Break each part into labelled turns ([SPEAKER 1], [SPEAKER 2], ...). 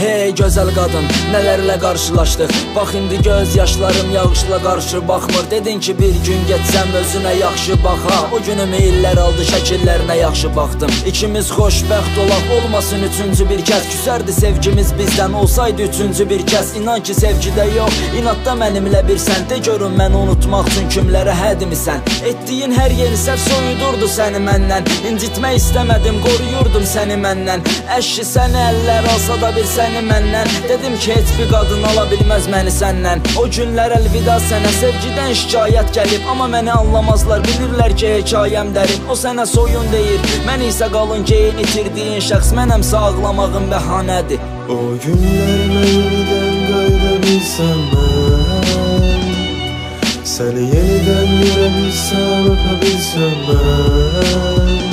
[SPEAKER 1] Hey gözəl qadın, nələrlə qarşılaşdıq. Bax indi göz yaşlarım yağışla qarşı baxmır. Dedin ki bir gün getsəm özünə yaxşı baxa. O günümü illər aldı, şəkillərinə yaxşı baxdım. İkimiz xoşbəxt olaq, olmasın üçüncü bir kəs. Küsərdi sevgimiz bizdən, olsaydı üçüncü bir kəs. İnan ki sevgidə yox, inatda mənimlə bir sən. De görün məni unutmaq üçün kimlərə hədimisən. Etdiyin hər yeni səhv soyudurdu səni məndən. İncitmək istəmədim, qoruyurdum səni məndən. Əşki səni əllər alsa da bir səni məndən. Dedim ki heç bir qadın ala bilməz məni səndən. O günlər əlvida sənə, sevgidən şikayət gəlib. Amma məni anlamazlar, bilirlər ki hekayəm dərin. O sənə soyun deyir, mən isə qalın geyin. İtirdiyin şəxs mənəmsə ağlamağın bəhanədir.
[SPEAKER 2] O günlər mən yenidən qayda bilsəm mən, səni yenidən görə bilsəm, öpə bilsəm mən,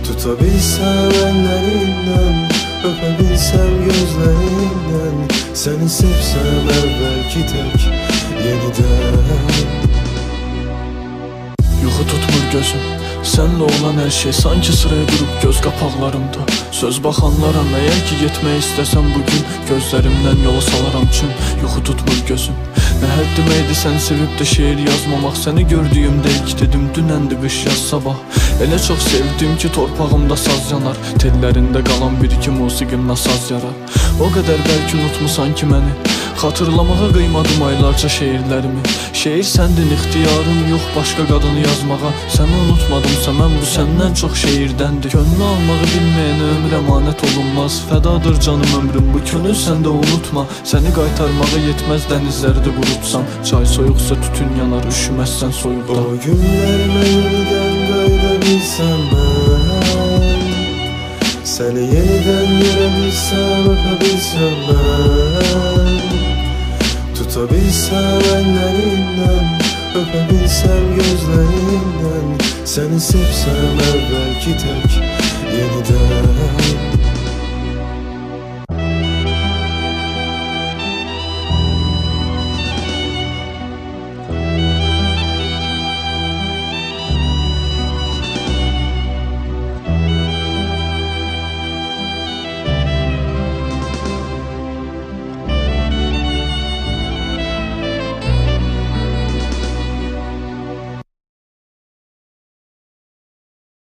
[SPEAKER 2] tuta bilsəm əllərindən, öpə bilsəm gözlərindən, səni sevsəm əvvəlki tək yenidən.
[SPEAKER 3] Yuxu tutmur gözüm, sənlə olan hər şey sanki sıraya durub göz qapaqlarımda. Söz baxanlaram, əgər ki getmək istəsəm bugün, gözlərimdən yola salaram çün. Yuxu tutmur gözüm, nə həddim eydi sən sevib də şeir yazmamaq. Səni gördüyümdə ilk dedim dünəndi qış yaz sabah. Elə çox sevdim ki torpağımda saz yanar, tellərində qalan bir iki musiqimlə saz yarar. O qədər bəlkə unutmusan ki məni, xatırlamağa qıymadım aylarca şeirlərimi. Şeir səndin, ixtiyarım yox başqa qadını yazmağa. Səni unutmadımsa mən bu səndən çox şeirdəndir. Könlü almağı bilməyənə ömür əmanət olunmaz. Fədadır canım ömrüm, bu könül səndə unutma. Səni qaytarmağa yetməz dənizlərdə qurutsam. Çay soyuqsa tütün yanar, üşüməzsən soyuqda.
[SPEAKER 2] O günlər mən yenidən qayda bilsəm mən, səni yenidən görə bilsəm, öpə bilsəm mən, tuta bilsəm əllərindən, öpə bilsəm gözlərindən, səni sevsəm əvvəlki tək yenidən.